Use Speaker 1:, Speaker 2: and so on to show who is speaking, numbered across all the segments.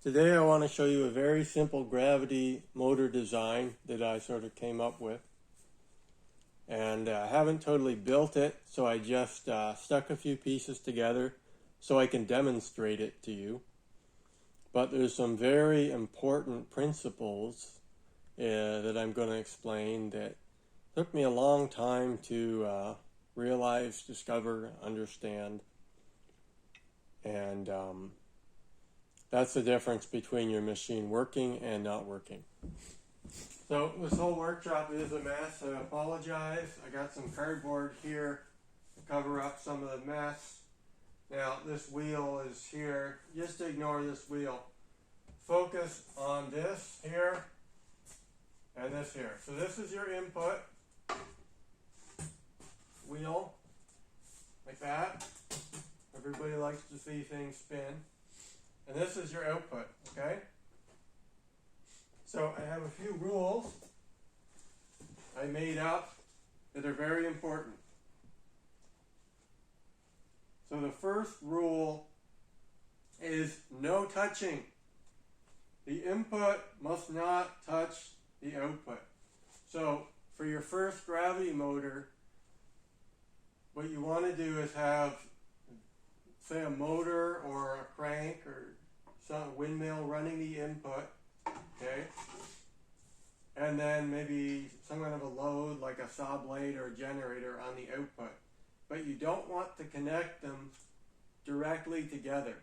Speaker 1: Today I want to show you a very simple gravity motor design that I sort of came up with. And I haven't totally built it, so I just stuck a few pieces together so I can demonstrate it to you. But there's some very important principles that I'm going to explain that took me a long time to realize, discover, understand. And that's the difference between your machine working and not working. So this whole workshop is a mess. I apologize. I got some cardboard here to cover up some of the mess. Now this wheel is here. Just ignore this wheel. Focus on this here and this here. So this is your input wheel, like that. Everybody likes to see things spin. And this is your output, okay? So I have a few rules I made up that are very important. So the first rule is no touching. The input must not touch the output. So for your first gravity motor, what you want to do is have, say, a motor or a crank or some windmill running the input, okay? And then maybe some kind of a load like a saw blade or a generator on the output. But you don't want to connect them directly together.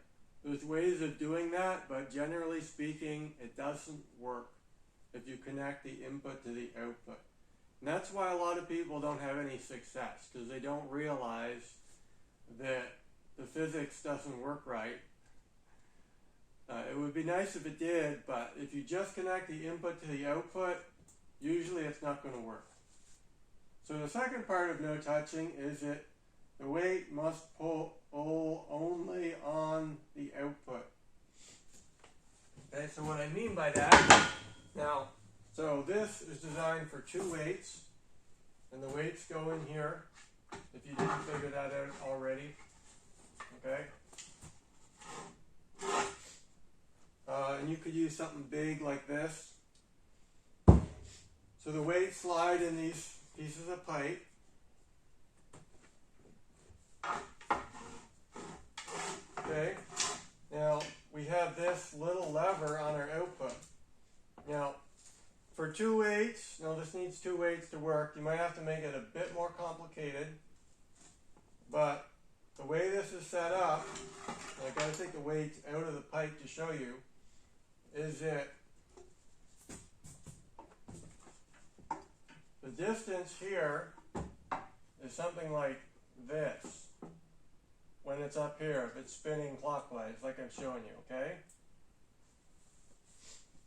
Speaker 1: There's ways of doing that, but generally speaking, it doesn't work if you connect the input to the output. And that's why a lot of people don't have any success, because they don't realize that the physics doesn't work right. It would be nice if it did, but if you just connect the input to the output, usually it's not going to work. So the second part of no touching is that the weight must pull only on the output. Okay, so what I mean by that, now, so this is designed for two weights, and the weights go in here, if you didn't figure that out already. Okay? And you could use something big like this. So the weights slide in these pieces of pipe. Okay? Now, we have this little lever on our output. Now, for two weights, this needs two weights to work. You might have to make it a bit more complicated, but the way this is set up, and I've got to take the weights out of the pipe to show you, is that the distance here is something like this when it's up here, if it's spinning clockwise, like I'm showing you, okay?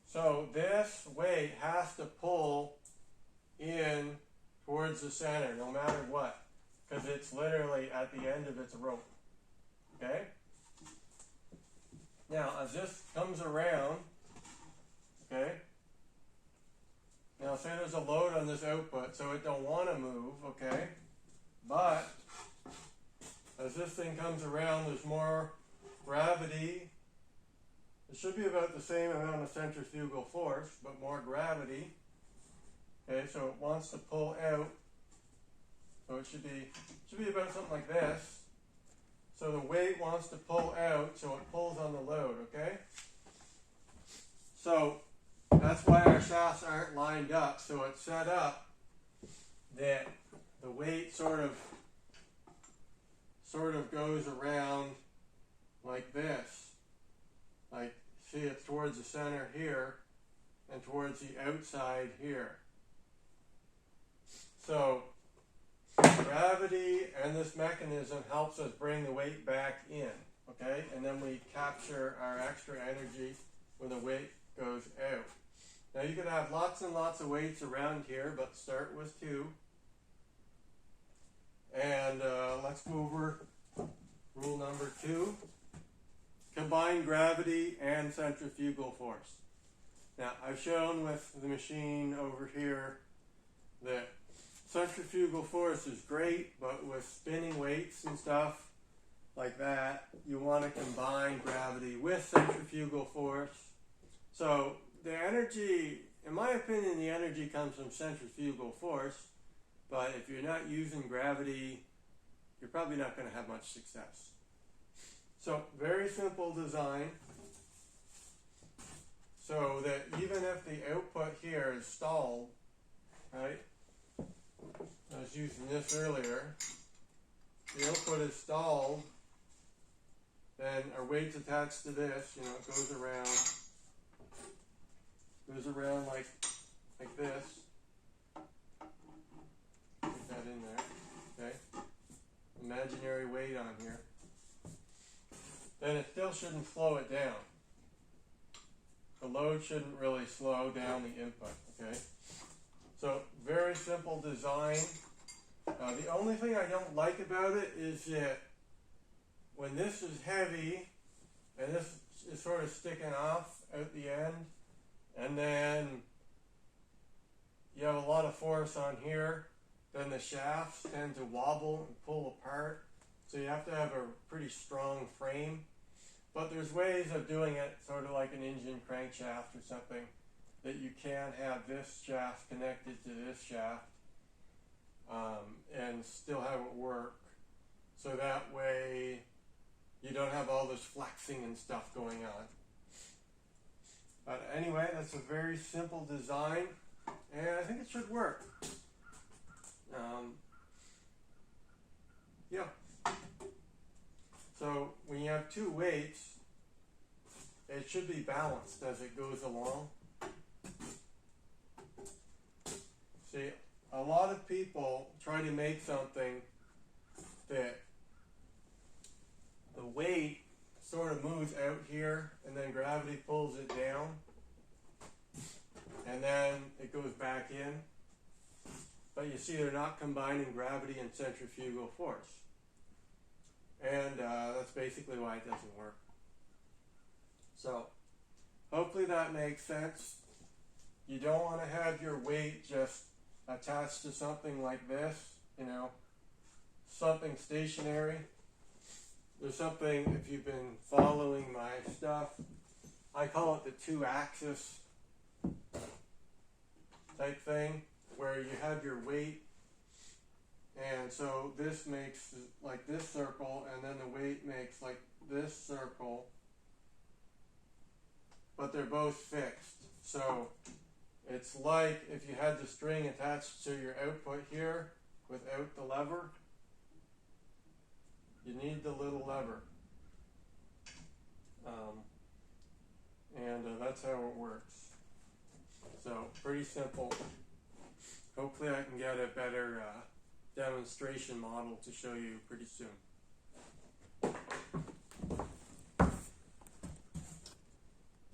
Speaker 1: So this weight has to pull in towards the center, no matter what, because it's literally at the end of its rope, okay? Now, as this comes around, okay, now say there's a load on this output, so it don't want to move, okay, but as this thing comes around, there's more gravity. It should be about the same amount of centrifugal force, but more gravity. Okay, so it wants to pull out. So it should be about something like this. So the weight wants to pull out, so it pulls on the load, okay? So that's why our shafts aren't lined up. So it's set up that the weight sort of goes around like this. Like, see, it's towards the center here and towards the outside here. So gravity and this mechanism helps us bring the weight back in, okay? And then we capture our extra energy when the weight goes out. Now you could have lots and lots of weights around here, but start with two. And let's go over rule number 2. Combine gravity and centrifugal force. Now, I've shown with the machine over here that centrifugal force is great, but with spinning weights and stuff, like that, you want to combine gravity with centrifugal force. So the energy, in my opinion, the energy comes from centrifugal force, but if you're not using gravity, you're probably not going to have much success. So very simple design, so that even if the output here is stalled, right? I was using this earlier. The output is stalled, then our weight's attached to this, you know, it goes around like this. Put that in there, okay? Imaginary weight on here. Then it still shouldn't slow it down. The load shouldn't really slow down the input, okay? So, very simple design. The only thing I don't like about it is that when this is heavy, and this is sort of sticking off at the end, and then you have a lot of force on here, then the shafts tend to wobble and pull apart. So you have to have a pretty strong frame. But there's ways of doing it sort of like an engine crankshaft or something, that you can have this shaft connected to this shaft and still have it work. So that way you don't have all this flexing and stuff going on. But anyway, that's a very simple design, and I think it should work. Yeah. So when you have two weights, it should be balanced as it goes along. See, a lot of people try to make something that the weight sort of moves out here and then gravity pulls it down and then it goes back in. But you see, they're not combining gravity and centrifugal force. And that's basically why it doesn't work. So, hopefully that makes sense. You don't want to have your weight just attached to something like this, you know, something stationary. There's something, if you've been following my stuff, I call it the two-axis type thing, where you have your weight, and so this makes like this circle, and then the weight makes like this circle, but they're both fixed. So it's like if you had the string attached to your output here without the lever. You need the little lever. And that's how it works. So pretty simple. Hopefully I can get a better demonstration model to show you pretty soon.